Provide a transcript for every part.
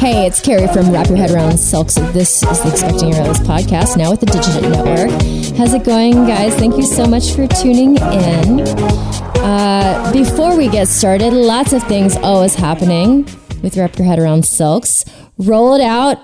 Hey, it's Carrie from Wrap Your Head Around Silks. This is the Expecting Your Earless podcast, now with the Digital Network. How's it going, guys? Thank you so much for tuning in. Before we get started, lots of things always happening with Wrap Your Head Around Silks. Roll it out.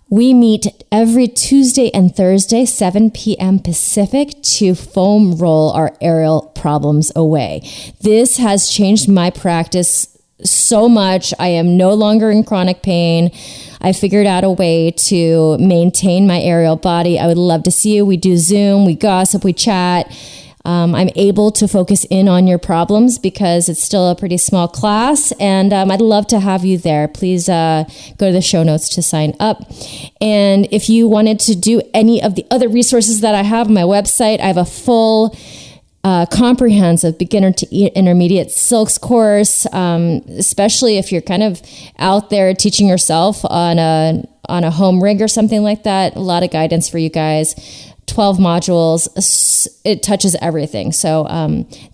We meet every Tuesday and Thursday, 7 p.m. Pacific, to foam roll our aerial problems away. This has changed my practice so much. I am no longer in chronic pain. I figured out a way to maintain my aerial body. I would love to see you. We do Zoom, we gossip, we chat. I'm able to focus in on your problems because it's still a pretty small class, and I'd love to have you there. Please go to the show notes to sign up. And if you wanted to do any of the other resources that I have on my website, I have a full comprehensive beginner to intermediate silks course, especially if you're kind of out there teaching yourself on a home rig or something like that. A lot of guidance for you guys. 12 modules. It touches everything. So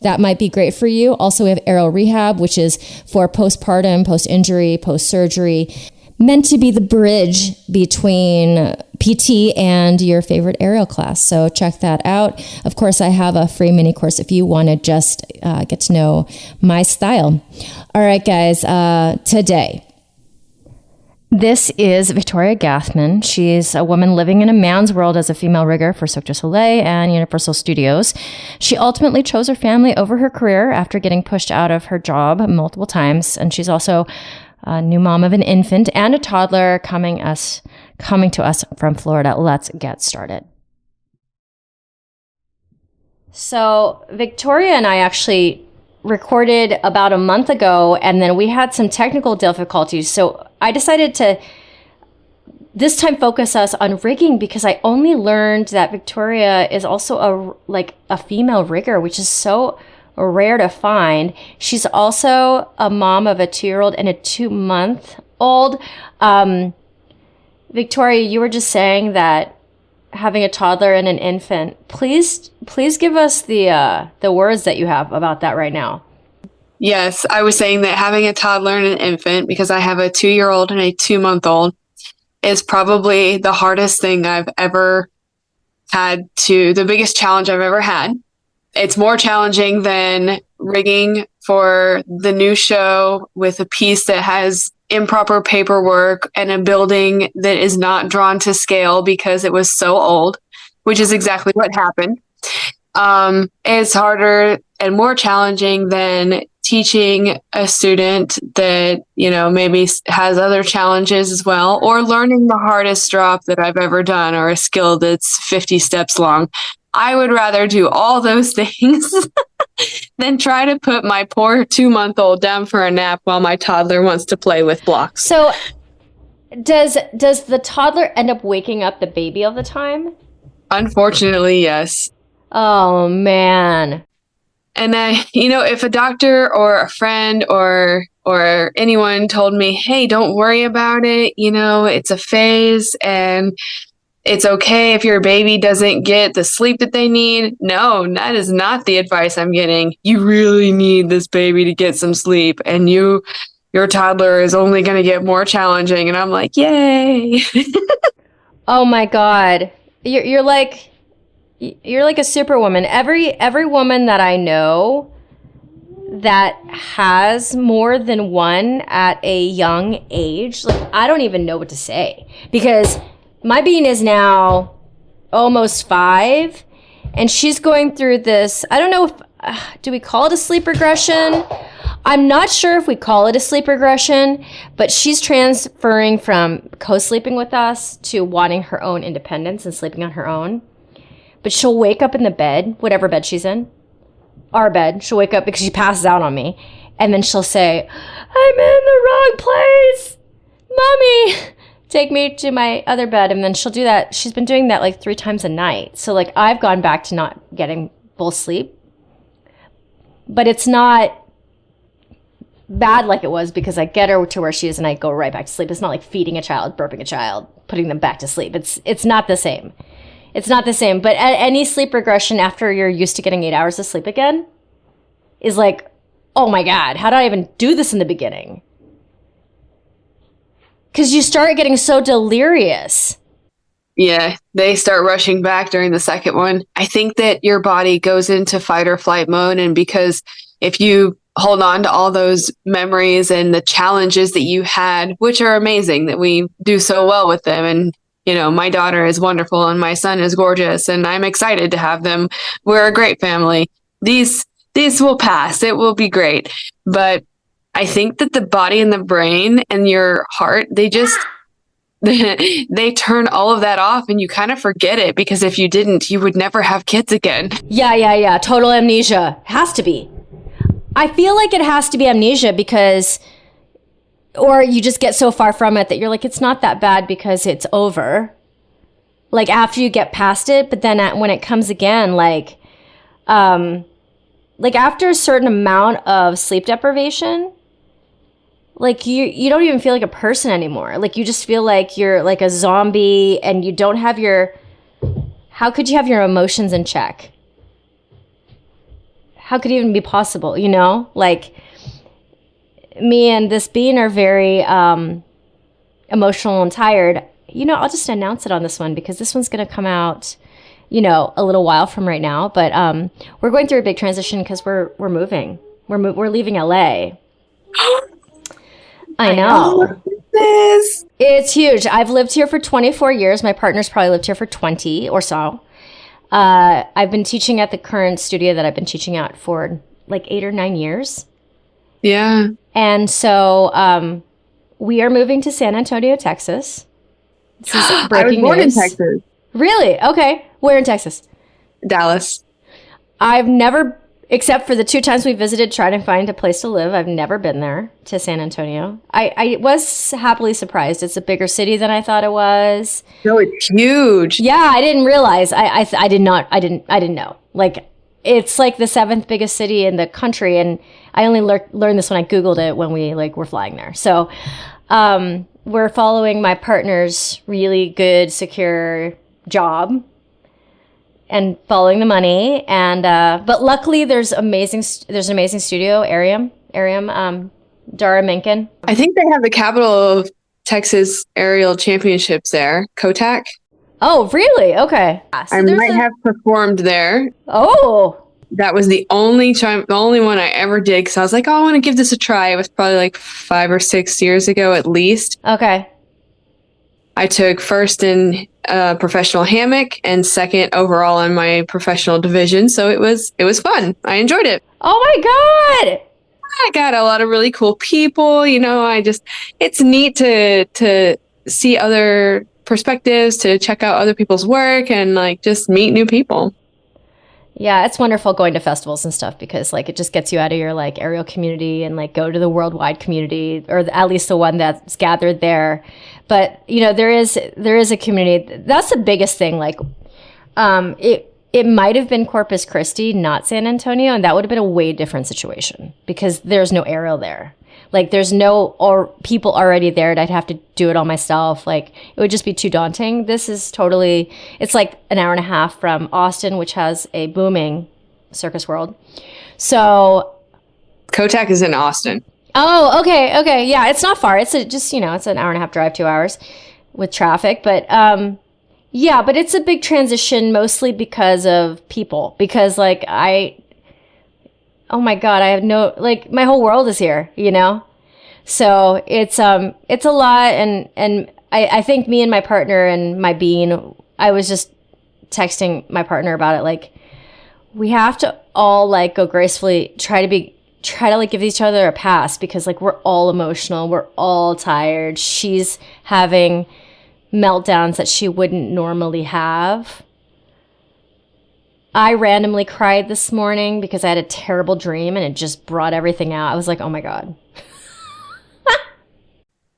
that might be great for you. Also, we have aerial rehab, which is for postpartum, post-injury, post-surgery, meant to be the bridge between PT and your favorite aerial class. So check that out. Of course, I have a free mini course if you want to just get to know my style. All right, guys, today. This is Victoria Gathman. She's a woman living in a man's world as a female rigger for Cirque du Soleil and Universal Studios. She ultimately chose her family over her career after getting pushed out of her job multiple times. And she's also a new mom of an infant and a toddler coming to us from Florida. Let's get started. So Victoria and I actually recorded about a month ago, and then we had some technical difficulties. So I decided to this time focus us on rigging because I only learned that Victoria is also a female rigger, which is so rare to find. She's also a mom of a 2-year-old and a 2-month-old. Victoria, you were just saying that having a toddler and an infant. Please give us the words that you have about that right now. Yes, I was saying that having a toddler and an infant, because I have a 2-year-old and a 2-month-old, is probably the hardest thing I've ever the biggest challenge I've ever had. It's more challenging than rigging for the new show with a piece that has improper paperwork and a building that is not drawn to scale because it was so old, which is exactly what happened. It's harder and more challenging than teaching a student that, maybe has other challenges as well, or learning the hardest drop that I've ever done or a skill that's 50 steps long. I would rather do all those things than try to put my poor 2-month-old down for a nap while my toddler wants to play with blocks. So does the toddler end up waking up the baby all the time? Unfortunately, yes. Oh, man. And if a doctor or a friend or anyone told me, hey, don't worry about it, it's a phase and it's okay if your baby doesn't get the sleep that they need. No, that is not the advice I'm getting. You really need this baby to get some sleep, and your toddler is only going to get more challenging. And I'm like, yay. Oh my God. You're like a superwoman. Every woman that I know that has more than one at a young age, I don't even know what to say, because my bean is now almost 5, and she's going through this. I don't know if, do we call it a sleep regression? I'm not sure if we call it a sleep regression, but she's transferring from co-sleeping with us to wanting her own independence and sleeping on her own. But she'll wake up in the bed, whatever bed she's in, our bed. She'll wake up because she passes out on me. And then she'll say, I'm in the wrong place. Mommy, take me to my other bed. And then she'll do that. She's been doing that 3 times a night. So I've gone back to not getting full sleep. But it's not bad like it was, because I get her to where she is and I go right back to sleep. It's not like feeding a child, burping a child, putting them back to sleep. It's not the same. It's not the same. But any sleep regression after you're used to getting 8 hours of sleep again is oh my God, how did I even do this in the beginning? Because you start getting so delirious. Yeah, they start rushing back during the second one. I think that your body goes into fight or flight mode. And because if you hold on to all those memories and the challenges that you had, which are amazing that we do so well with them. And, you know, my daughter is wonderful and my son is gorgeous and I'm excited to have them. We're a great family. These will pass. It will be great. But I think that the body and the brain and your heart, they turn all of that off and you kind of forget it, because if you didn't, you would never have kids again. Yeah. Total amnesia. Has to be. I feel like it has to be amnesia because, or you just get so far from it that you're like, it's not that bad because it's over. Like after you get past it, but then when it comes again, like after a certain amount of sleep deprivation, like you don't even feel like a person anymore. Like you just feel like you're like a zombie and you don't have how could you have your emotions in check? How could it even be possible, you know? Like me and this being are very emotional and tired. You know, I'll just announce it on this one because this one's going to come out, you know, a little while from right now. But we're going through a big transition because we're moving. We're leaving LA. I know. It's huge. I've lived here for 24 years. My partner's probably lived here for 20 or so. I've been teaching at the current studio that I've been teaching at for like 8 or 9 years. Yeah. And so we are moving to San Antonio, Texas. This is breaking I was born news. in Texas. Really? Okay. Where in Texas? Dallas. I've never, except for the 2 times we visited trying to find a place to live, I've never been there to San Antonio. I was happily surprised. It's a bigger city than I thought it was. No, it's huge. Yeah, I didn't realize. I didn't know. Like, it's like the 7th biggest city in the country, and I only learned this when I Googled it when we were flying there. So, we're following my partner's really good, secure job and following the money. And but luckily, there's an amazing studio, Arium, Dara Minkin. I think they have the Capital of Texas Aerial Championships there, Kotak. Oh, really? Okay. So I might have performed there. Oh. That was the only one I ever did, because I was like, oh, I want to give this a try. It was probably like 5 or 6 years ago at least. Okay. I took first in professional hammock and second overall in my professional division. So it was fun. I enjoyed it. Oh my God. I got a lot of really cool people. You know, it's neat to see other perspectives, to check out other people's work and like just meet new people. Yeah, it's wonderful going to festivals and stuff because like it just gets you out of your like aerial community and like go to the worldwide community, or at least the one that's gathered there. But you know, there is a community. That's the biggest thing. Like, it might have been Corpus Christi, not San Antonio, and that would have been a way different situation because there's no aerial there. Like there's or people already there, and I'd have to do it all myself. Like it would just be too daunting. This is totally, it's like an hour and a half from Austin, which has a booming circus world. So Kotak is in Austin. Oh, okay. Yeah, it's not far. It's it's an hour and a half drive, 2 hours with traffic. But yeah, but it's a big transition mostly because of people. Because like oh my God, I have my whole world is here, you know? So it's a lot. And I think me and my partner and my being, I was just texting my partner about it. Like we have to all like go gracefully, try to like give each other a pass because like we're all emotional. We're all tired. She's having meltdowns that she wouldn't normally have. I randomly cried this morning because I had a terrible dream and it just brought everything out. I was like, oh my God.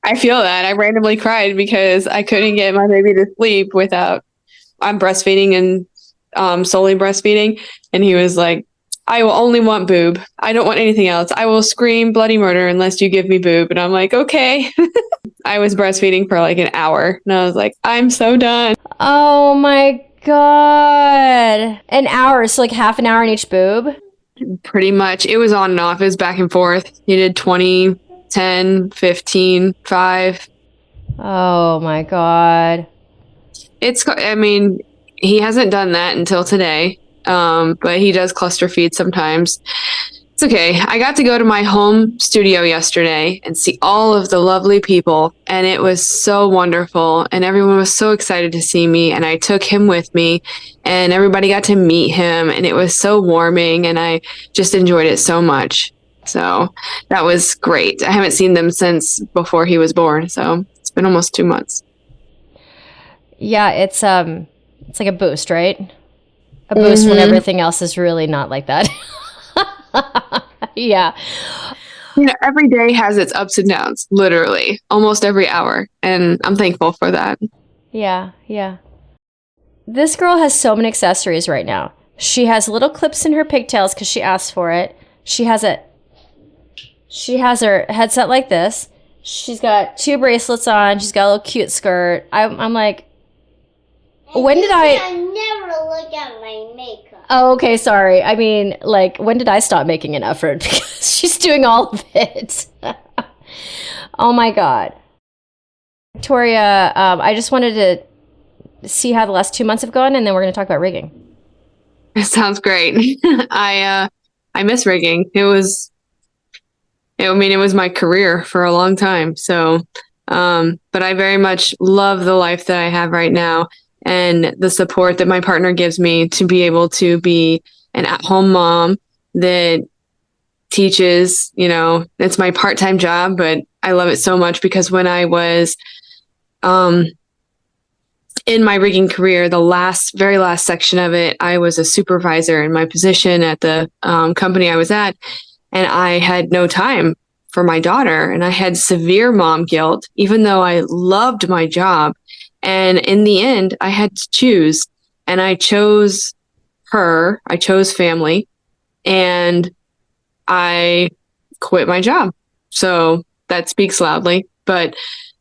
I feel that. I randomly cried because I couldn't get my baby to sleep I'm breastfeeding and Soleil breastfeeding. And he was like, I will only want boob. I don't want anything else. I will scream bloody murder unless you give me boob. And I'm like, okay. I was breastfeeding for like an hour and I was like, I'm so done. Oh my God. An hour. So like half an hour in each boob? Pretty much. It was on and off. It was back and forth. He did 20, 10, 15, 5. Oh my God. I mean, he hasn't done that until today. But he does cluster feed sometimes. It's okay. I got to go to my home studio yesterday and see all of the lovely people, and it was so wonderful. And everyone was so excited to see me, and I took him with me, and everybody got to meet him, and it was so warming, and I just enjoyed it so much. So that was great. I haven't seen them since before he was born, so it's been almost 2 months. Yeah, it's like a boost, right? A boost when everything else is really not like that. Yeah. Every day has its ups and downs, literally, almost every hour. And I'm thankful for that. Yeah, yeah. This girl has so many accessories right now. She has little clips in her pigtails because she asked for it. She has her headset like this. She's got 2 bracelets on. She's got a little cute skirt. I'm like, when did I never look at my makeup? Oh, okay, sorry. I mean, like, when did I stop making an effort? Because she's doing all of it. Oh my God. Victoria, I just wanted to see how the last 2 months have gone, and then we're going to talk about rigging. It sounds great. I miss rigging. It was my career for a long time. So, but I very much love the life that I have right now, and the support that my partner gives me to be able to be an at-home mom that teaches. It's my part-time job, but I love it so much because when I was in my rigging career, the very last section of it, I was a supervisor in my position at the company I was at, and I had no time for my daughter, and I had severe mom guilt, even though I loved my job. And in the end, I had to choose, and I chose her. I chose family, and I quit my job. So that speaks loudly. But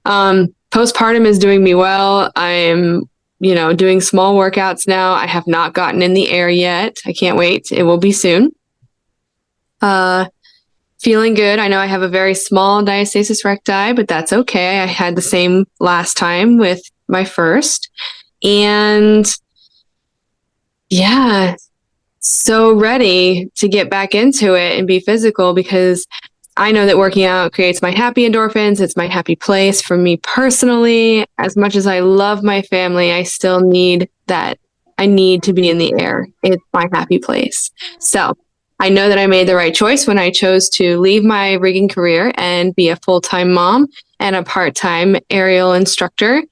postpartum is doing me well. I'm, doing small workouts now. I have not gotten in the air yet. I can't wait. It will be soon. Feeling good. I know I have a very small diastasis recti, but that's okay. I had the same last time with my first. And yeah, so ready to get back into it and be physical, because I know that working out creates my happy endorphins. It's my happy place for me personally. As much as I love my family, I still need that. I need to be in the air. It's my happy place. So I know that I made the right choice when I chose to leave my rigging career and be a full-time mom and a part-time aerial instructor.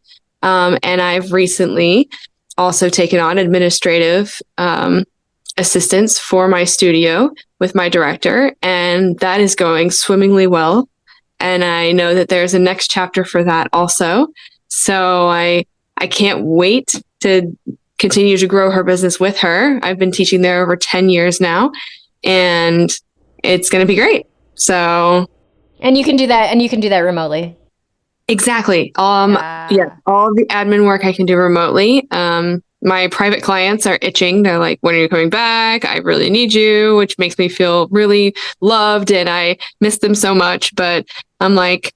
And I've recently also taken on administrative assistance for my studio with my director, and that is going swimmingly well. And I know that there's a next chapter for that also. So I can't wait to continue to grow her business with her. I've been teaching there over 10 years now, and it's going to be great. So, and you can do that remotely. Exactly. Yeah, all the admin work I can do remotely. My private clients are itching. They're like, when are you coming back? I really need you, which makes me feel really loved, and I miss them so much. But I'm like,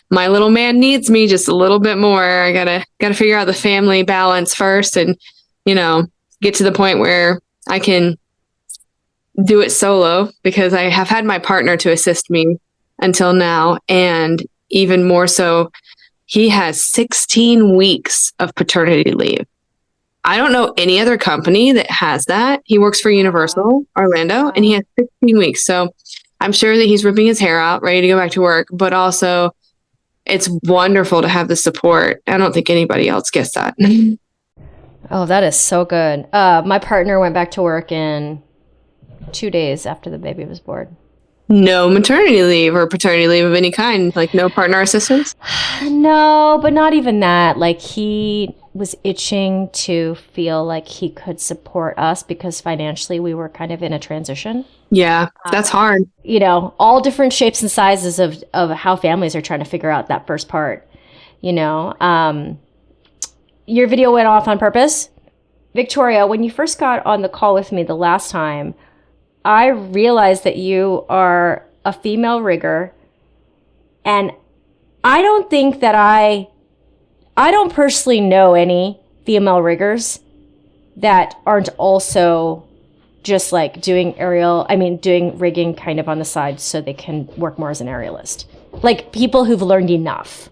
my little man needs me just a little bit more. I gotta figure out the family balance first, and get to the point where I can do it solo, because I have had my partner to assist me until now, and even more so, he has 16 weeks of paternity leave. I don't know any other company that has that. He works for Universal Orlando, and he has 16 weeks. So I'm sure that he's ripping his hair out, ready to go back to work, but also it's wonderful to have the support. I don't think anybody else gets that. Oh, that is so good. My partner went back to work in 2 days after the baby was born. No maternity leave or paternity leave of any kind, like no partner assistance? No, but not even that. Like, he was itching to feel like he could support us because financially we were kind of in a transition. Yeah, that's hard. All different shapes and sizes of how families are trying to figure out that first part. Your video went off on purpose. Victoria, when you first got on the call with me the last time, I realize that you are a female rigger, and I don't think that I don't personally know any female riggers that aren't also just like doing rigging kind of on the side so they can work more as an aerialist. Like people who've learned enough.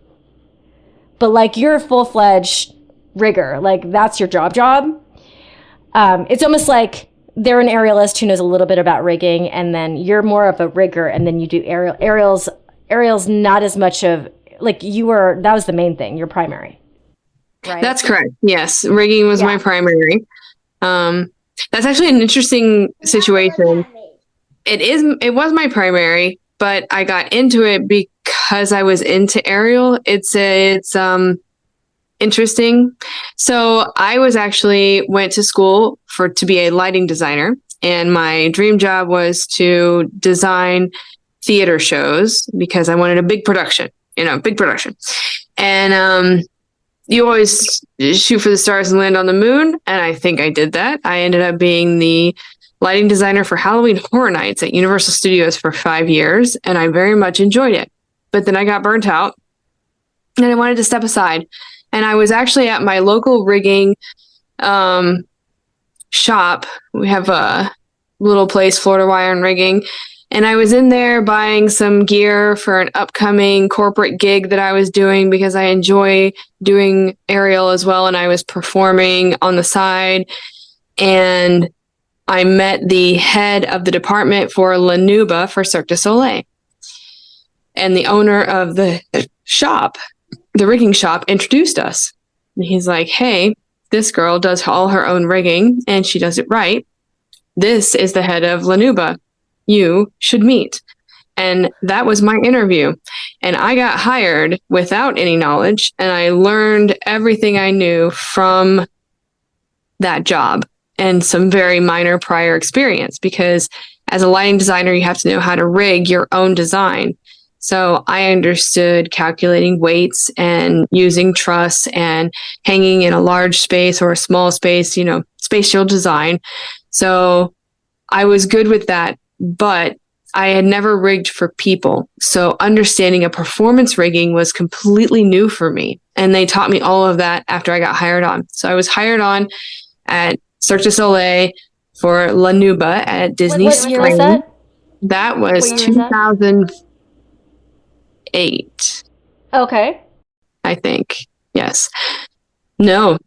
But like you're a full-fledged rigger, like that's your job. It's almost like they're an aerialist who knows a little bit about rigging, and then you're more of a rigger, and then you do aerials not as much of like that was the main thing, your primary. Right? That's correct. Yes. Rigging was my primary. That's actually an interesting situation. It was my primary, but I got into it because I was into aerial. It's interesting. So I went to school to be a lighting designer, and my dream job was to design theater shows because I wanted a big production. And you always shoot for the stars and land on the moon. And I think I did that. I ended up being the lighting designer for Halloween Horror Nights at Universal Studios for 5 years. And I very much enjoyed it. But then I got burnt out and I wanted to step aside. And I was actually at my local rigging shop. We have a little place, Florida Wire and Rigging. And I was in there buying some gear for an upcoming corporate gig that I was doing because I enjoy doing aerial as well. And I was performing on the side. And I met the head of the department for Lanuba for Cirque du Soleil. And the owner of the shop, the rigging shop, introduced us. And he's like, hey, this girl does all her own rigging and she does it right. This is the head of Lanuba. You should meet. And that was my interview. And I got hired without any knowledge. And I learned everything I knew from that job and some very minor prior experience, because as a lighting designer, you have to know how to rig your own design. So I understood calculating weights and using truss and hanging in a large space or a small space, spatial design. So I was good with that. But I had never rigged for people. So understanding a performance rigging was completely new for me. And they taught me all of that after I got hired on. So I was hired on at Cirque du Soleil for Lanuba at Disney Springs. What year was that? That was 2008. Okay. I think. Yes. No.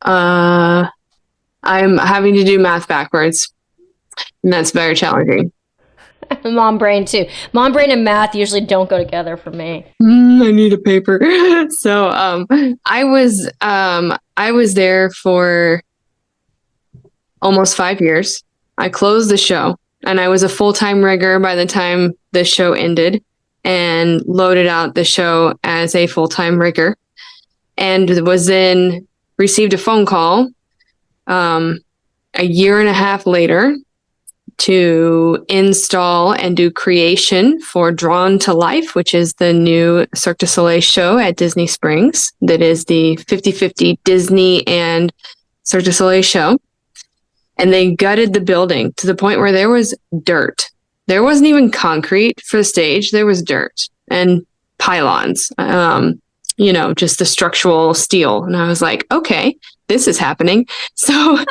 I'm having to do math backwards. And that's very challenging. Mom brain too. Mom brain and math usually don't go together for me. I need a paper. So I was there for almost 5 years. I closed the show, and I was a full-time rigger by the time the show ended, and loaded out the show as a full-time rigger, and received a phone call a year and a half later to install and do creation for Drawn to Life, which is the new Cirque du Soleil show at Disney Springs. That is the 50-50 Disney and Cirque du Soleil show. And they gutted the building to the point where there was dirt. There wasn't even concrete for the stage. There was dirt and pylons, just the structural steel. And I was like, okay, this is happening. So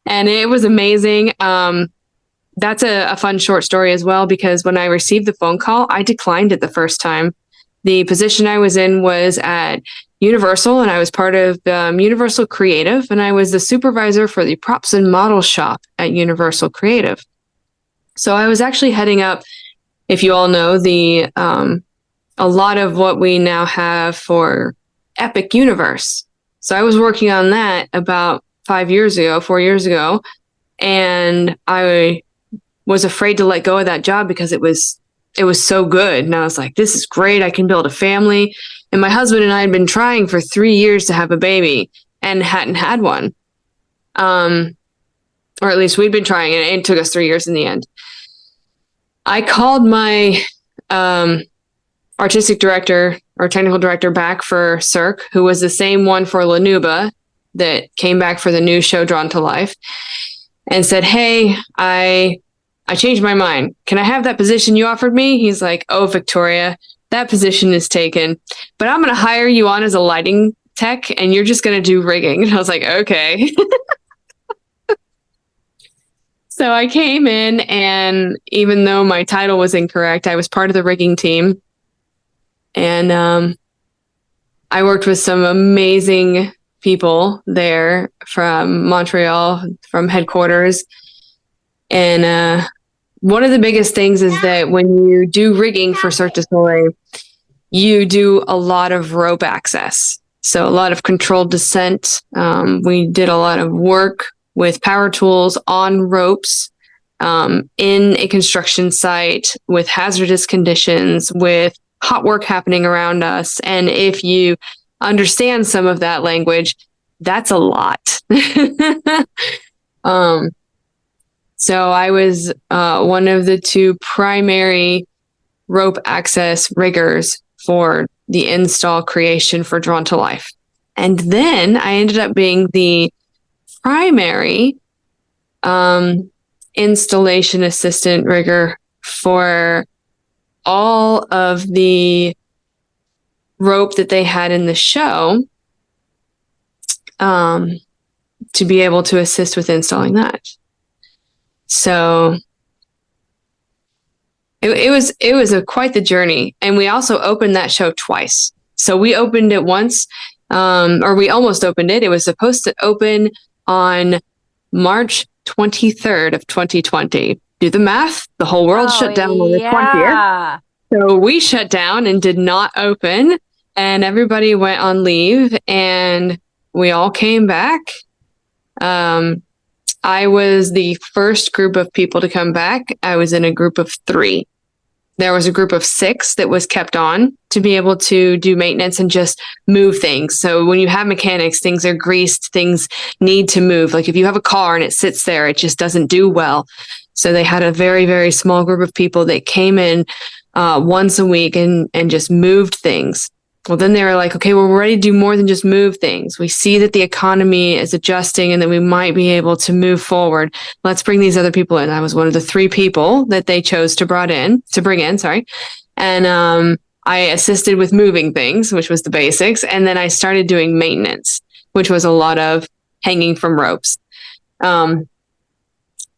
and it was amazing. That's a fun short story as well, because when I received the phone call, I declined it the first time. The position I was in was at Universal, and I was part of Universal Creative, and I was the supervisor for the props and model shop at Universal Creative. So I was actually heading up, if you all know, a lot of what we now have for Epic Universe. So I was working on that about 4 years ago, and I was afraid to let go of that job because it was so good. And I was like, this is great. I can build a family. And my husband and I had been trying for 3 years to have a baby and hadn't had one. Or at least we'd been trying, and it took us 3 years in the end. I called my artistic director or technical director back for Cirque, who was the same one for Lanuba that came back for the new show Drawn to Life. and said, "Hey, I changed my mind. Can I have that position you offered me?" He's like, "Oh, Victoria, that position is taken, but I'm going to hire you on as a lighting tech and you're just going to do rigging." And I was like, "Okay." So I came in, and even though my title was incorrect, I was part of the rigging team. And I worked with some amazing people there from Montreal, from headquarters. And one of the biggest things is that when you do rigging for Cirque du Soleil, you do a lot of rope access. So a lot of controlled descent. We did a lot of work with power tools on ropes in a construction site with hazardous conditions, with hot work happening around us. And if you understand some of that language, that's a lot. So I was one of the two primary rope access riggers for the install creation for Drawn to Life. And then I ended up being the primary installation assistant rigger for all of the rope that they had in the show, to be able to assist with installing that. So it was quite the journey. And we also opened that show twice. So we opened it once, or we almost opened it. It was supposed to open on March 23rd of 2020. Do the math. The whole world shut down on the 20th. So we shut down and did not open, and everybody went on leave, and we all came back. I was the first group of people to come back. I was in a group of 3. There was a group of 6 that was kept on to be able to do maintenance and just move things. So when you have mechanics, things are greased, things need to move. Like if you have a car and it sits there, it just doesn't do well. So they had a very, very small group of people that came in once a week and just moved things. Well, then they were like, okay, well, we're ready to do more than just move things. We see that the economy is adjusting and that we might be able to move forward. Let's bring these other people in. I was one of the 3 people that they chose to bring in. And I assisted with moving things, which was the basics. And then I started doing maintenance, which was a lot of hanging from ropes.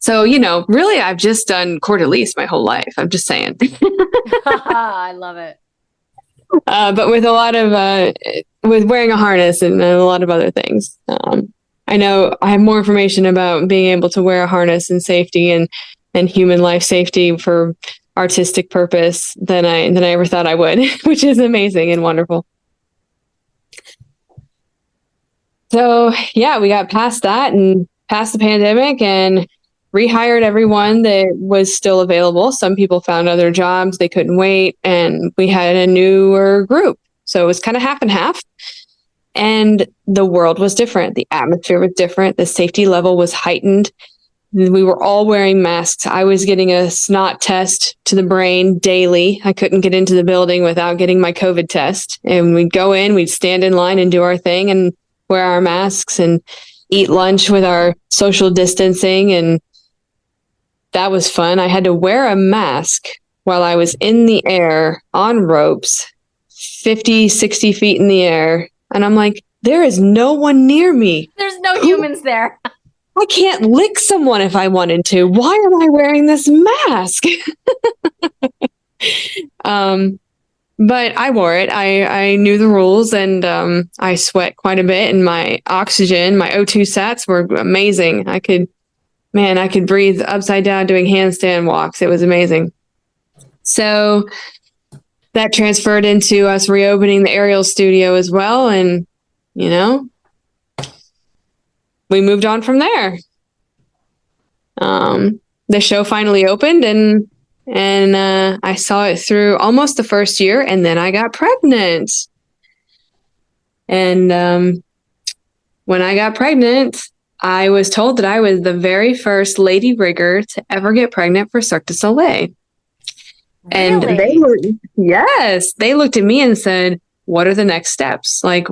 So, really, I've just done court-de-lease my whole life. I'm just saying. I love it. But with a lot of, with wearing a harness and a lot of other things. I know I have more information about being able to wear a harness and safety and human life safety for artistic purpose than I ever thought I would, which is amazing and wonderful. So yeah, we got past that and past the pandemic and rehired everyone that was still available. Some people found other jobs. They couldn't wait. And we had a newer group. So it was kind of half and half. And the world was different. The atmosphere was different. The safety level was heightened. We were all wearing masks. I was getting a snot test to the brain daily. I couldn't get into the building without getting my COVID test. And we'd go in, we'd stand in line and do our thing and wear our masks and eat lunch with our social distancing. And that was fun. I had to wear a mask while I was in the air on ropes, 50, 60 feet in the air. And I'm like, there is no one near me. There's no humans there. I can't lick someone if I wanted to. Why am I wearing this mask? But I wore it. I knew the rules, and I sweat quite a bit, and my oxygen, my O2 sats were amazing. I could breathe upside down doing handstand walks. It was amazing. So that transferred into us reopening the aerial studio as well. And, we moved on from there. The show finally opened and I saw it through almost the first year, and then I got pregnant. And when I got pregnant, I was told that I was the very first lady rigger to ever get pregnant for Cirque du Soleil. Really? And they looked at me and said, what are the next steps? Like,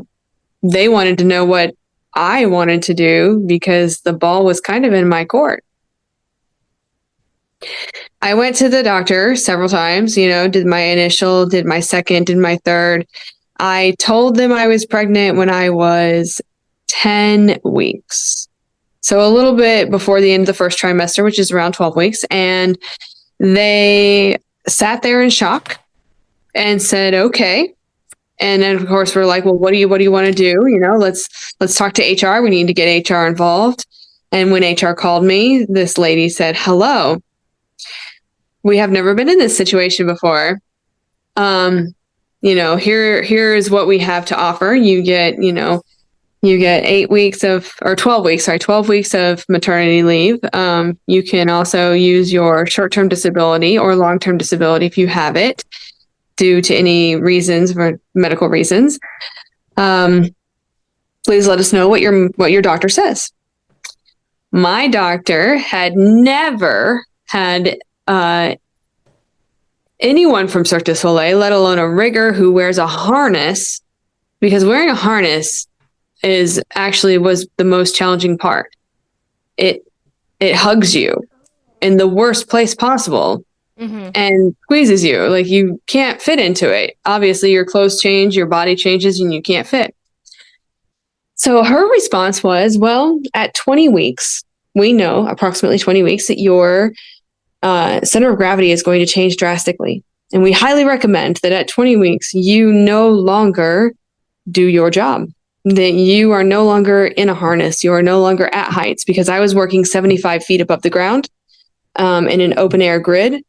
they wanted to know what I wanted to do because the ball was kind of in my court. I went to the doctor several times, did my initial, did my second, did my third. I told them I was pregnant when I was 10 weeks. So a little bit before the end of the first trimester, which is around 12 weeks. And they sat there in shock and said, okay. And then of course we're like, well, what do you want to do? Let's talk to HR. We need to get HR involved. And when HR called me, this lady said, hello, we have never been in this situation before. Here is what we have to offer. You get 8 weeks or 12 weeks, 12 weeks of maternity leave. You can also use your short-term disability or long-term disability if you have it due to any reasons or medical reasons. Please let us know what your doctor says. My doctor had never had anyone from Cirque du Soleil, let alone a rigger who wears a harness, because wearing a harness was the most challenging part. It hugs you in the worst place possible and squeezes you. Like you can't fit into it. Obviously your clothes change, your body changes, and you can't fit. So her response was, well, at 20 weeks, we know approximately 20 weeks that your center of gravity is going to change drastically. And we highly recommend that at 20 weeks, you no longer do your job, that you are no longer in a harness. You are no longer at heights, because I was working 75 feet above the ground in an open air grid,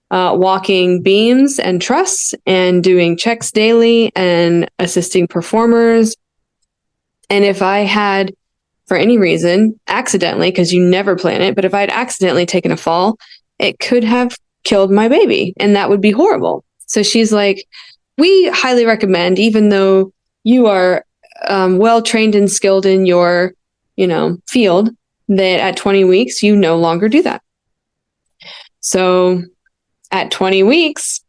walking beams and truss and doing checks daily and assisting performers. And if I had, for any reason, accidentally, because you never plan it, but if I had accidentally taken a fall, it could have killed my baby, and that would be horrible. So she's like, we highly recommend, even though you are well trained and skilled in your, field, that at 20 weeks, you no longer do that. So at 20 weeks,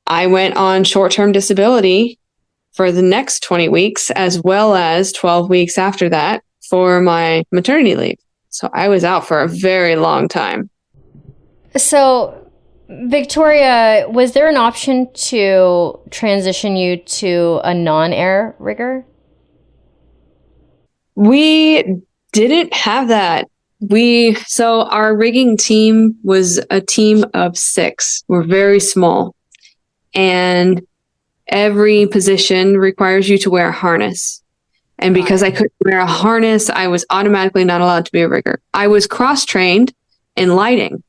I went on short-term disability for the next 20 weeks, as well as 12 weeks after that for my maternity leave. So I was out for a very long time. So, Victoria, was there an option to transition you to a non-air rigger? We didn't have that. So our rigging team was a team of 6. We're very small. And every position requires you to wear a harness. And because I couldn't wear a harness, I was automatically not allowed to be a rigger. I was cross-trained in lighting.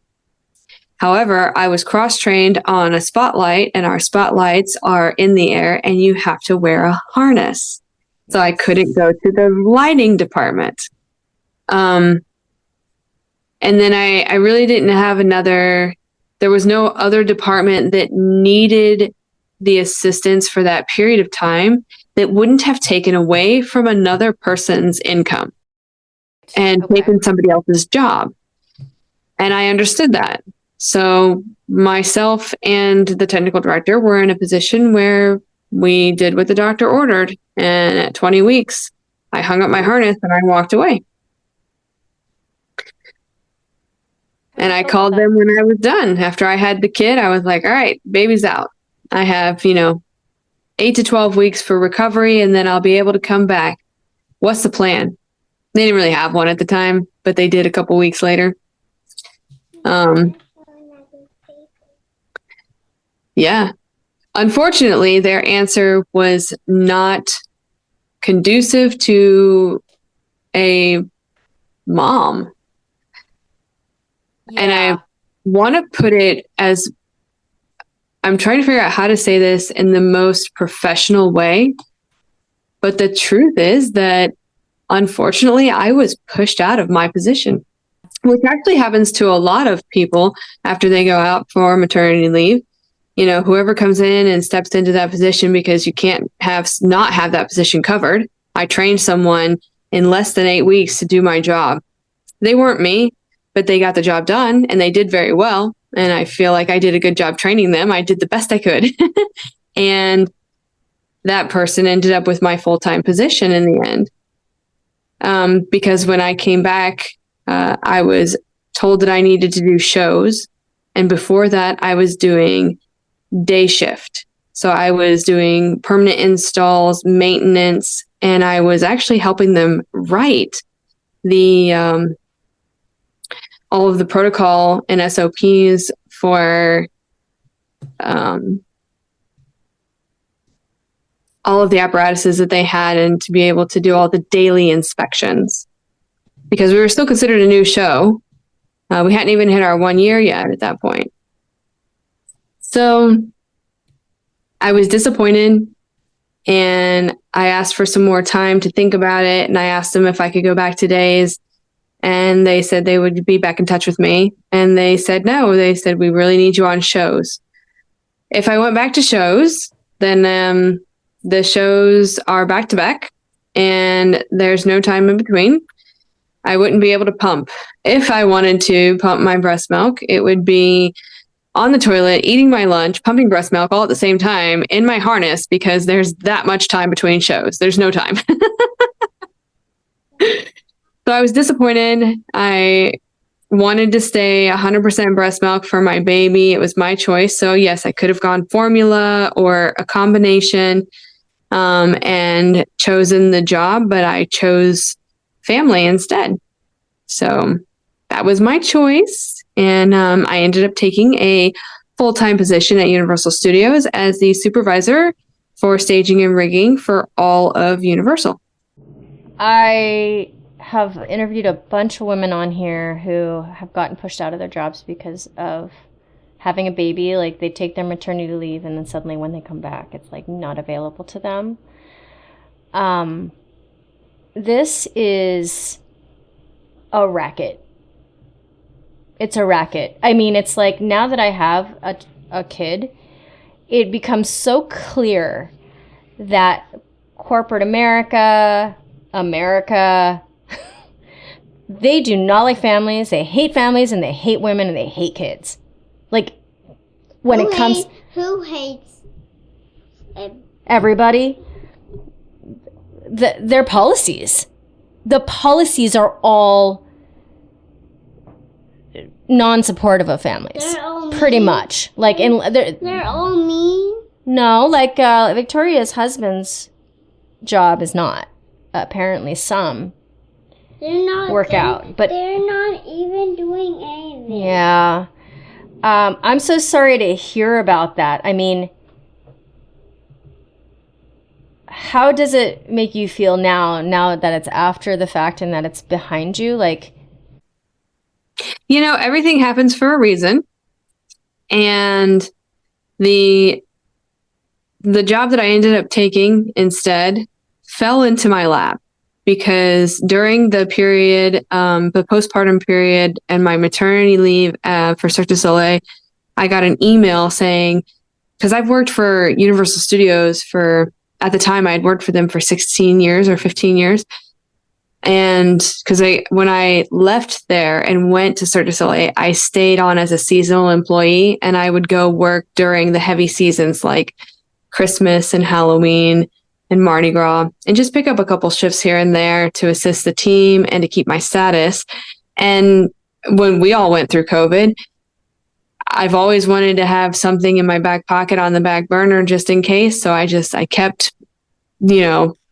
However, I was cross-trained on a spotlight, and our spotlights are in the air, and you have to wear a harness. So I couldn't go to the lighting department. And then I really didn't have there was no other department that needed the assistance for that period of time that wouldn't have taken away from another person's income and taken somebody else's job. And I understood that. So myself and the technical director were in a position where we did what the doctor ordered. And at 20 weeks, I hung up my harness and I walked away. And I called them when I was done. After I had the kid, I was like, all right, baby's out. I have, 8 to 12 weeks for recovery, and then I'll be able to come back. What's the plan? They didn't really have one at the time, but they did a couple weeks later. Yeah. Unfortunately, their answer was not conducive to a mom. Yeah. And I want to put it as, I'm trying to figure out how to say this in the most professional way. But the truth is that, unfortunately, I was pushed out of my position, which actually happens to a lot of people after they go out for maternity leave. Whoever comes in and steps into that position, because you can't not have that position covered. I trained someone in less than 8 weeks to do my job. They weren't me, but they got the job done, and they did very well. And I feel like I did a good job training them. I did the best I could. And that person ended up with my full-time position in the end. Because when I came back, I was told that I needed to do shows. And before that, I was doing day shift. So I was doing permanent installs, maintenance, and I was actually helping them write the all of the protocol and SOPs for all of the apparatuses that they had, and to be able to do all the daily inspections, because we were still considered a new show. We hadn't even hit our 1 year yet at that point. So I was disappointed, and I asked for some more time to think about it. And I asked them if I could go back to days, and they said they would be back in touch with me. And they said, no, they said, we really need you on shows. If I went back to shows, then the shows are back to back and there's no time in between. I wouldn't be able to pump. If I wanted to pump my breast milk, it would be on the toilet, eating my lunch, pumping breast milk all at the same time in my harness, because there's that much time between shows. There's no time. So I was disappointed. I wanted to stay 100% breast milk for my baby. It was my choice. So yes, I could have gone formula or a combination and chosen the job, but I chose family instead. So that was my choice. And I ended up taking a full-time position at Universal Studios as the supervisor for staging and rigging for all of Universal. I have interviewed a bunch of women on here who have gotten pushed out of their jobs because of having a baby. Like, they take their maternity leave and then suddenly when they come back, it's like not available to them. This is a racket. It's a racket. I mean, it's like, now that I have a kid, it becomes so clear that corporate America, they do not like families. They hate families, and they hate women, and they hate kids. Like, when it comes... Who hates everybody? Their policies. The policies are all non-supportive of families. They're all mean. Pretty much. Like, they're all mean? No, like Victoria's husband's job is not. Apparently some work out, but they're not even doing anything. Yeah. I'm so sorry to hear about that. I mean, how does it make you feel now that it's after the fact and that it's behind you? Like, everything happens for a reason. And the job that I ended up taking instead fell into my lap, because during the period, the postpartum period and my maternity leave for Cirque du Soleil, I got an email saying, because I've worked for Universal Studios at the time I had worked for them for 16 years or 15 years. And because when I left there and went to Cirque du Soleil, I stayed on as a seasonal employee, and I would go work during the heavy seasons like Christmas and Halloween and Mardi Gras, and just pick up a couple shifts here and there to assist the team and to keep my status. And when we all went through COVID, I've always wanted to have something in my back pocket on the back burner just in case. So I kept,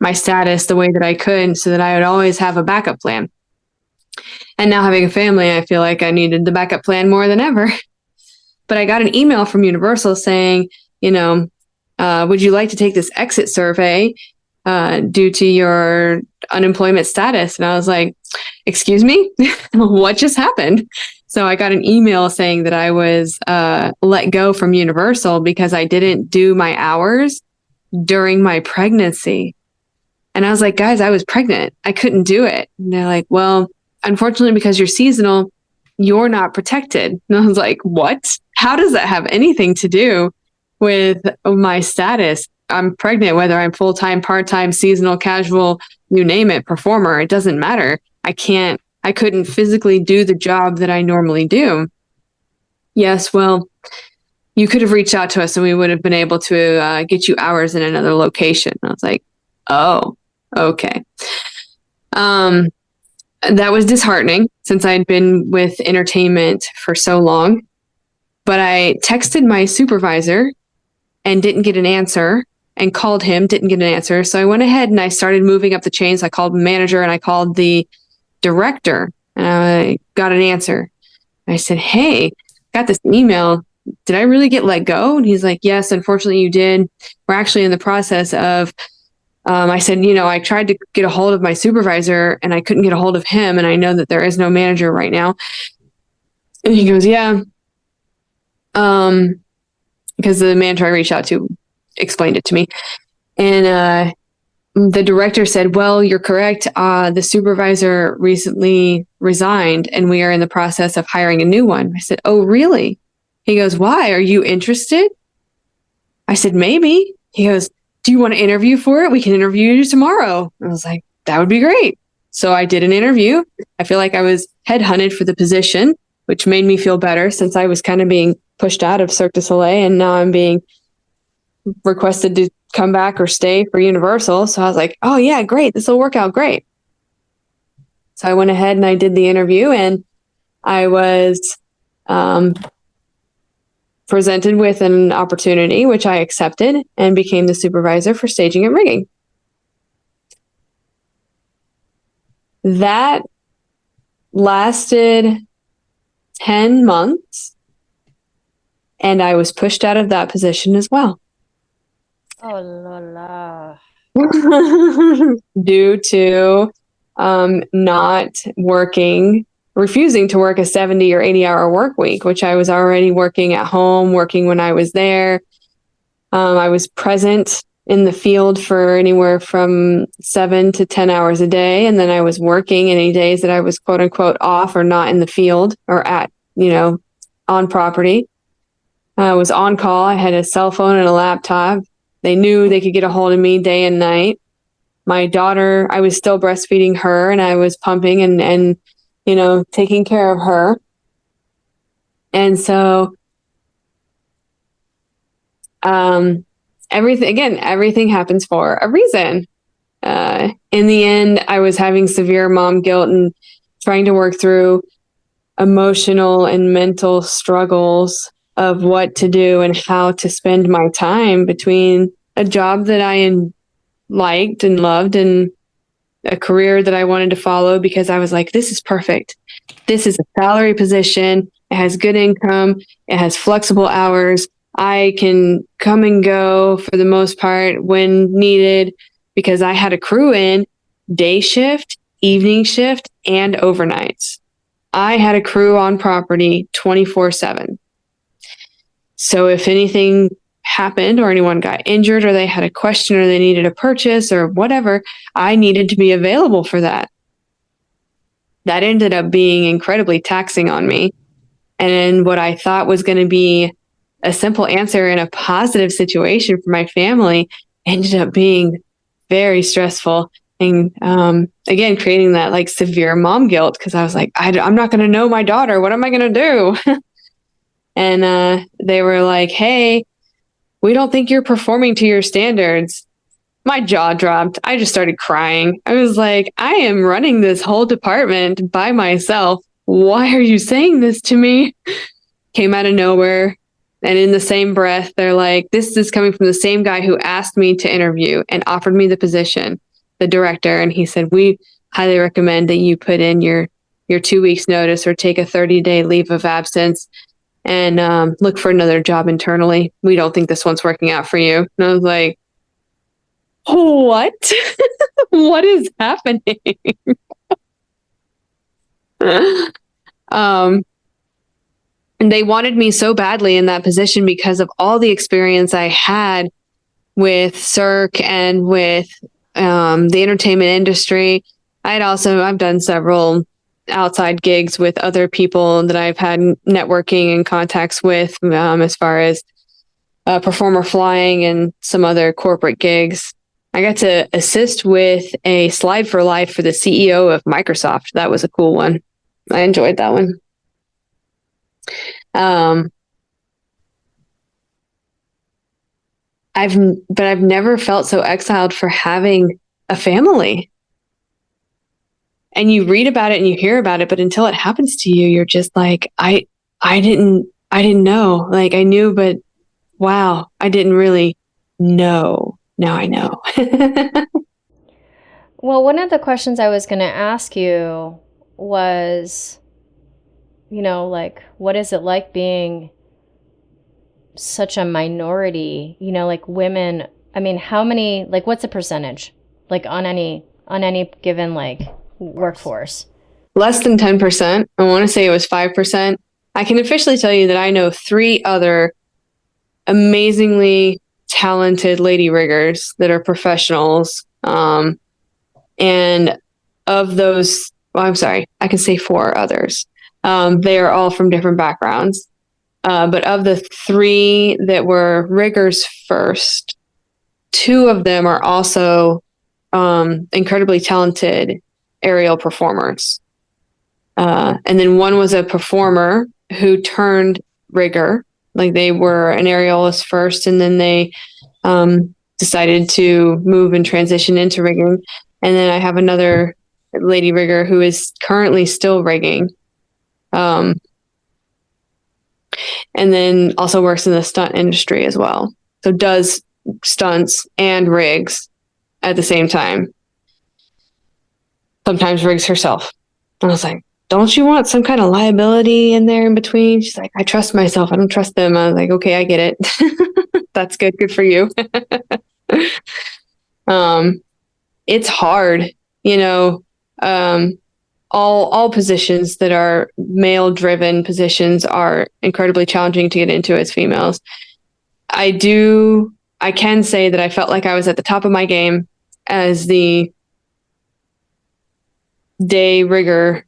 my status the way that I could, so that I would always have a backup plan. And now having a family, I feel like I needed the backup plan more than ever. But I got an email from Universal saying, would you like to take this exit survey due to your unemployment status? And I was like, excuse me, what just happened? So I got an email saying that I was let go from Universal because I didn't do my hours during my pregnancy. And I was like, guys, I was pregnant. I couldn't do it. And they're like, well, unfortunately, because you're seasonal, you're not protected. And I was like, what? How does that have anything to do with my status? I'm pregnant, whether I'm full-time, part-time, seasonal, casual, you name it, performer, it doesn't matter. I couldn't physically do the job that I normally do. Yes, well, you could have reached out to us and we would have been able to get you hours in another location. I was like, oh, okay. that was disheartening since I'd been with entertainment for so long. But I texted my supervisor and didn't get an answer, and called him, didn't get an answer. So I went ahead and I started moving up the chains. I called the manager and I called the director, and I got an answer. I said, hey, got this email. Did I really get let go? And he's like, yes, unfortunately you did. We're actually in the process of, I said, I tried to get a hold of my supervisor and I couldn't get a hold of him. And I know that there is no manager right now. And he goes, yeah. Because the manager I reached out to explained it to me. And the director said, well, you're correct. The supervisor recently resigned and we are in the process of hiring a new one. I said, oh, really? He goes, why? Are you interested? I said, maybe. He goes, do you want to interview for it? We can interview you tomorrow. I was like, that would be great. So I did an interview. I feel like I was headhunted for the position, which made me feel better since I was kind of being pushed out of Cirque du Soleil and now I'm being requested to come back or stay for Universal. So I was like, oh yeah, great. This will work out great. So I went ahead and I did the interview and I was presented with an opportunity, which I accepted and became the supervisor for staging and rigging. That lasted 10 months and I was pushed out of that position as well. Oh la la. Due to not working, refusing to work a 70 or 80 hour work week, which I was already working at home, working when I was there. I was present in the field for anywhere from 7 to 10 hours a day. And then I was working any days that I was quote unquote off or not in the field or at, on property. I was on call. I had a cell phone and a laptop. They knew they could get a hold of me day and night. My daughter, I was still breastfeeding her and I was pumping and taking care of her. And so everything happens for a reason. In the end, I was having severe mom guilt and trying to work through emotional and mental struggles of what to do and how to spend my time between a job that I liked and loved and a career that I wanted to follow because I was like, this is perfect. This is a salary position. It has good income. It has flexible hours. I can come and go for the most part when needed because I had a crew in day shift, evening shift, and overnights. I had a crew on property 24/7. So if anything happened or anyone got injured or they had a question or they needed a purchase or whatever, I needed to be available for that. That ended up being incredibly taxing on me. And what I thought was going to be a simple answer in a positive situation for my family ended up being very stressful. And again, creating that like severe mom guilt because I was like, I'm not going to know my daughter. What am I going to do? And they were like, hey, we don't think you're performing to your standards. My jaw dropped. I just started crying. I was like, I am running this whole department by myself. Why are you saying this to me? Came out of nowhere. And in the same breath, they're like, this is coming from the same guy who asked me to interview and offered me the position, the director. And he said, we highly recommend that you put in your 2 weeks notice or take a 30-day leave of absence and look for another job internally. We don't think this one's working out for you. And I was like, what? What is happening? And they wanted me so badly in that position because of all the experience I had with Cirque and with the entertainment industry. I've done several outside gigs with other people that I've had networking and contacts with as far as performer flying and some other corporate gigs. I got to assist with a slide for life for the CEO of Microsoft. That was a cool one. I enjoyed that one. I've never felt so exiled for having a family. and you read about it and you hear about it, but until it happens to you, you're just like, I didn't know. Like I knew, but wow, I didn't really know. Now I know. Well, one of the questions I was going to ask you was, like, what is it like being such a minority, like women? I mean, how many, like, what's the percentage, like on any given like workforce? Less than 10%. I want to say it was 5%. I can officially tell you that I know 3 other amazingly talented lady riggers that are professionals. And of those, well, I'm sorry, I can say 4 others. They are all from different backgrounds. But of the 3 that were riggers first, 2 of them are also incredibly talented aerial performers. And then one was a performer who turned rigger. Like they were an aerialist first, and then they decided to move and transition into rigging. And then I have another lady rigger who is currently still rigging. And then also works in the stunt industry as well. So does stunts and rigs at the same time. Sometimes rigs herself. And I was like, don't you want some kind of liability in there in between? She's like, I trust myself. I don't trust them. I was like, okay, I get it. That's good. Good for you. It's hard, all positions that are male driven positions are incredibly challenging to get into as females. I can say that I felt like I was at the top of my game as the day rigger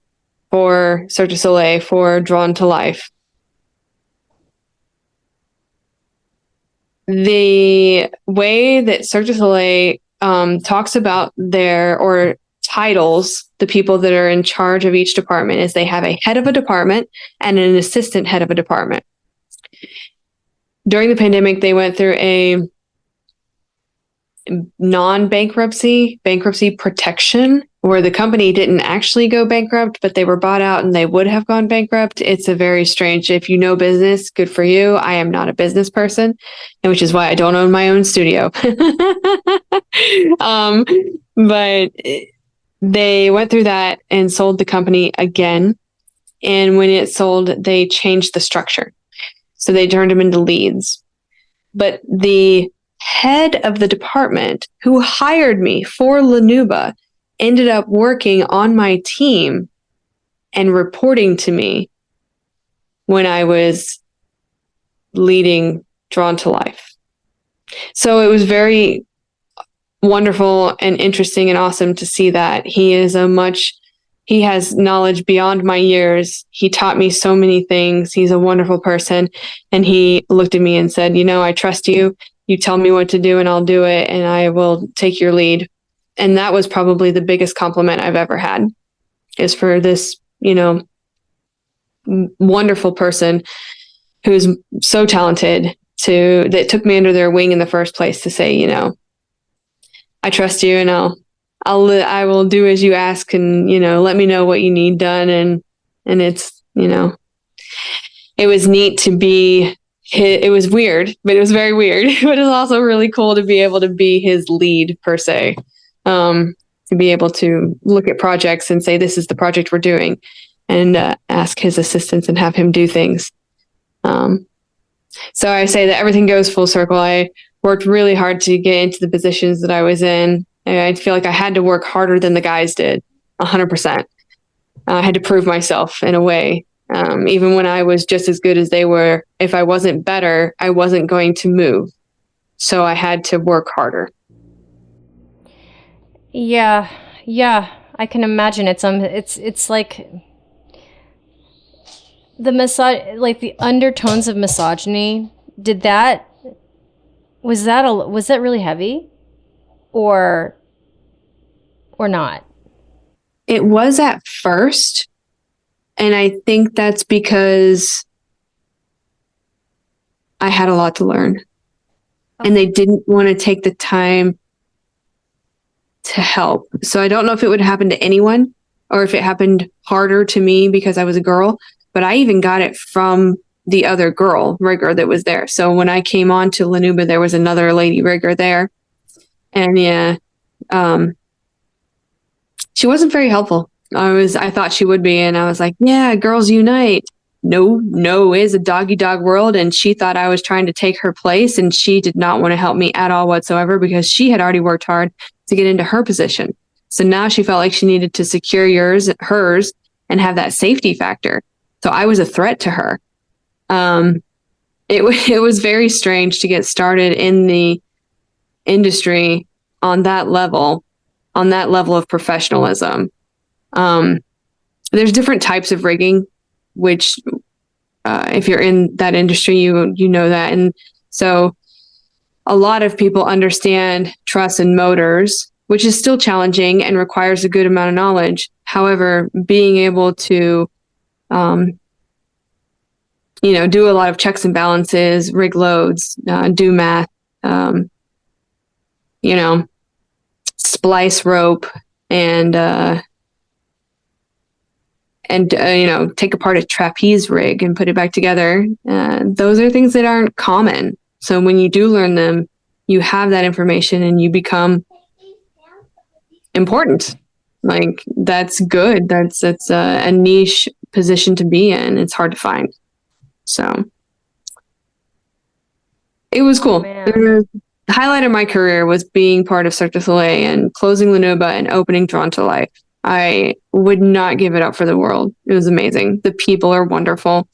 for Cirque du Soleil for Drawn to Life. The way that Cirque du Soleil talks about or titles the people that are in charge of each department is they have a head of a department and an assistant head of a department. During the pandemic, they went through a bankruptcy protection where the company didn't actually go bankrupt, but they were bought out and they would have gone bankrupt. It's a very strange, if you know business, good for you. I am not a business person, and which is why I don't own my own studio. But they went through that and sold the company again. And when it sold, they changed the structure. So they turned them into leads. But the head of the department who hired me for Lanuba ended up working on my team and reporting to me when I was leading Drawn to Life. So it was very wonderful and interesting and awesome to see that. He has knowledge beyond my years. He taught me so many things. He's a wonderful person. And he looked at me and said, I trust you. You tell me what to do and I'll do it, and I will take your lead. And that was probably the biggest compliment I've ever had, is for this, wonderful person who's so talented that took me under their wing in the first place to say, I trust you, and I will do as you ask, and, let me know what you need done. And it's, it was neat to be, it was weird, but it was very weird, but it was also really cool to be able to be his lead per se, to be able to look at projects and say, this is the project we're doing, and ask his assistants and have him do things. So I say that everything goes full circle. I worked really hard to get into the positions that I was in. And I feel like I had to work harder than the guys did, 100%. I had to prove myself in a way. Even when I was just as good as they were, if I wasn't better, I wasn't going to move. So I had to work harder. Yeah, I can imagine. It's like the undertones of misogyny. Was that really heavy, or not? It was at first. And I think that's because I had a lot to learn. Okay. And they didn't want to take the time to help. So I don't know if it would happen to anyone or if it happened harder to me because I was a girl, but I even got it from the other girl rigger that was there. So when I came on to Lanuba, there was another lady rigger there. And yeah, she wasn't very helpful. I thought she would be. And I was like, yeah, girls unite. No, it's a doggy dog world. And she thought I was trying to take her place. And she did not want to help me at all whatsoever because she had already worked hard to get into her position. So now she felt like she needed to secure hers, and have that safety factor. So I was a threat to her. It was very strange to get started in the industry on that level of professionalism. There's different types of rigging, which if you're in that industry, you know that. And so a lot of people understand truss and motors, which is still challenging and requires a good amount of knowledge. However, being able to do a lot of checks and balances, rig loads, do math, splice rope, and take apart a trapeze rig and put it back together. Those are things that aren't common. So when you do learn them, you have that information and you become important. Like, that's good. That's a niche position to be in. It's hard to find. So it was cool. The highlight of my career was being part of Cirque du Soleil and closing Lanuba and opening Drawn to Life. I would not give it up for the world. It was amazing. The people are wonderful.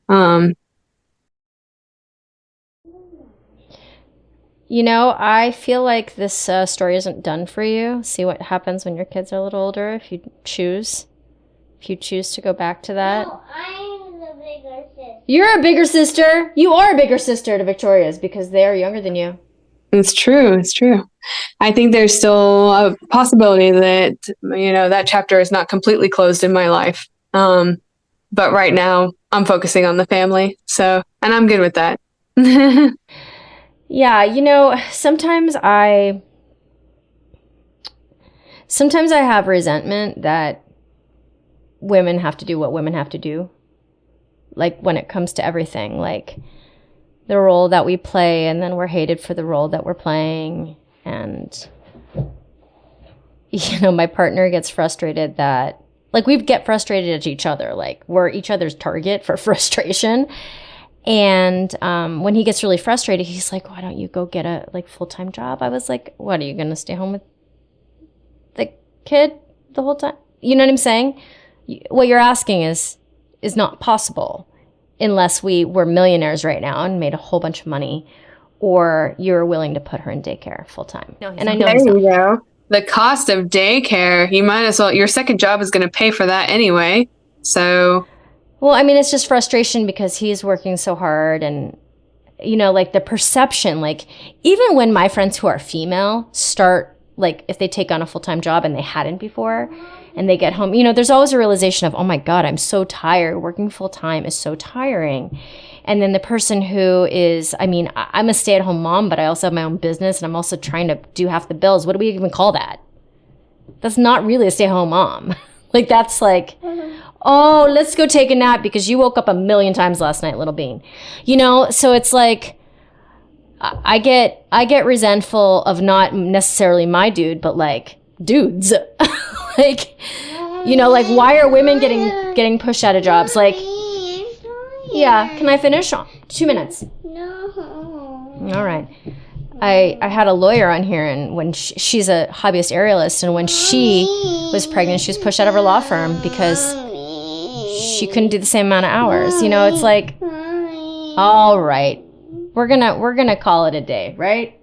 I feel like this story isn't done for you. See what happens when your kids are a little older if you choose to go back to that. No, I'm the bigger sister. You're a bigger sister. You are a bigger sister to Victoria's because they are younger than you. It's true. I think there's still a possibility that, that chapter is not completely closed in my life. But right now I'm focusing on the family. And I'm good with that. Yeah. Sometimes I have resentment that women have to do what women have to do. Like when it comes to everything, like the role that we play, and then we're hated for the role that we're playing. And, my partner gets frustrated that, like, we get frustrated at each other. Like, we're each other's target for frustration. And when he gets really frustrated, he's like, why don't you go get a, full-time job? I was like, what, are you going to stay home with the kid the whole time? You know what I'm saying? What you're asking is not possible. Unless we were millionaires right now and made a whole bunch of money, or you're willing to put her in daycare full time. No, and I know there you go. The cost of daycare, you might as well, your second job is going to pay for that anyway. So, well, I mean, it's just frustration because he's working so hard, and the perception, even when my friends who are female start, if they take on a full-time job and they hadn't before, and they get home, there's always a realization of, oh my God, I'm so tired. Working full-time is so tiring. And then the person who is, I'm a stay-at-home mom, but I also have my own business, and I'm also trying to do half the bills. What do we even call that? That's not really a stay-at-home mom. That's oh, let's go take a nap because you woke up 1,000,000 times last night, little bean. So it's like, I get resentful of not necessarily my dude, but dudes. Why are women getting pushed out of jobs? Yeah, can I finish? 2 minutes. No. All right. I had a lawyer on here, and when she's a hobbyist aerialist, and when she was pregnant, she was pushed out of her law firm because she couldn't do the same amount of hours. It's like, all right, we're gonna call it a day, right?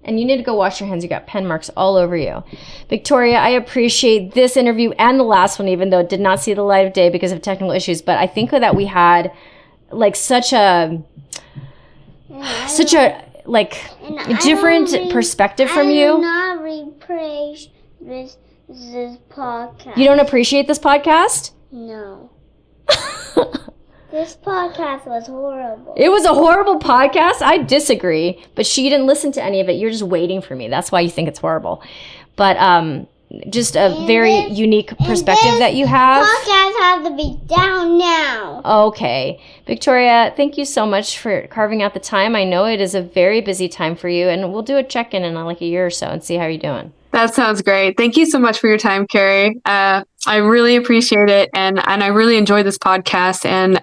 And you need to go wash your hands. You got pen marks all over you. Victoria, I appreciate this interview and the last one, even though it did not see the light of day because of technical issues. But I think that we had such a different perspective from you. I do not appreciate this podcast. You don't appreciate this podcast? No. This podcast was horrible. It was a horrible podcast? I disagree. But she didn't listen to any of it. You're just waiting for me. That's why you think it's horrible. But just a very unique perspective that you have. Podcast has to be down now. Okay. Victoria, thank you so much for carving out the time. I know it is a very busy time for you, and we'll do a check-in in like a year or so and see how you're doing. That sounds great. Thank you so much for your time, Carrie. I really appreciate it, and I really enjoyed this podcast and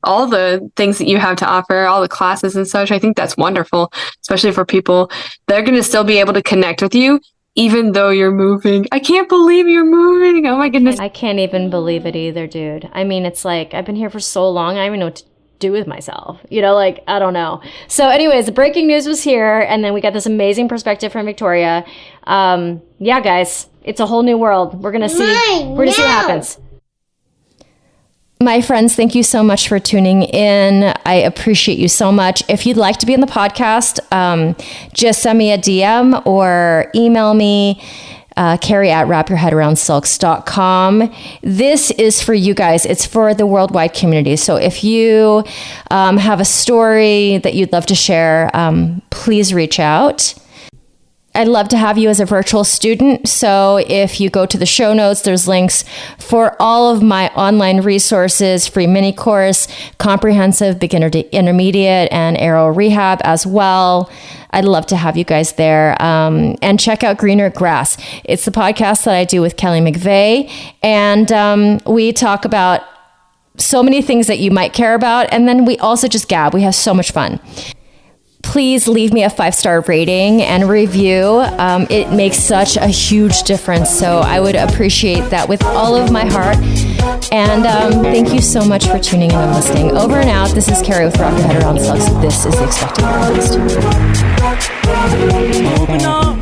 all the things that you have to offer, all the classes and such. I think that's wonderful, especially for people that are going to still be able to connect with you even though you're moving. I can't believe you're moving. Oh my goodness. I can't even believe it either, dude. I mean, it's like I've been here for so long, I don't even know what to do with myself. You know, like, I don't know. So anyways, the breaking news was here, and then we got this amazing perspective from Victoria. Yeah, guys, it's a whole new world. We're gonna see what happens. My friends, thank you so much for tuning in. I appreciate you so much. If you'd like to be in the podcast, just send me a DM or email me, Carrie@wrapyourheadaroundsilks.com. This is for you guys. It's for the worldwide community. So if you have a story that you'd love to share, please reach out. I'd love to have you as a virtual student. So if you go to the show notes, there's links for all of my online resources, free mini course, comprehensive beginner to intermediate, and aero rehab as well. I'd love to have you guys there. And check out Greener Grass. It's the podcast that I do with Kelly McVeigh. And we talk about so many things that you might care about. And then we also just gab. We have so much fun. Please leave me a 5-star rating and review. It makes such a huge difference. So I would appreciate that with all of my heart. And thank you so much for tuning in and listening. Over and out. This is Carrie with Wrap Your Head Around Slugs. This is the Expecting Your Host. Open up.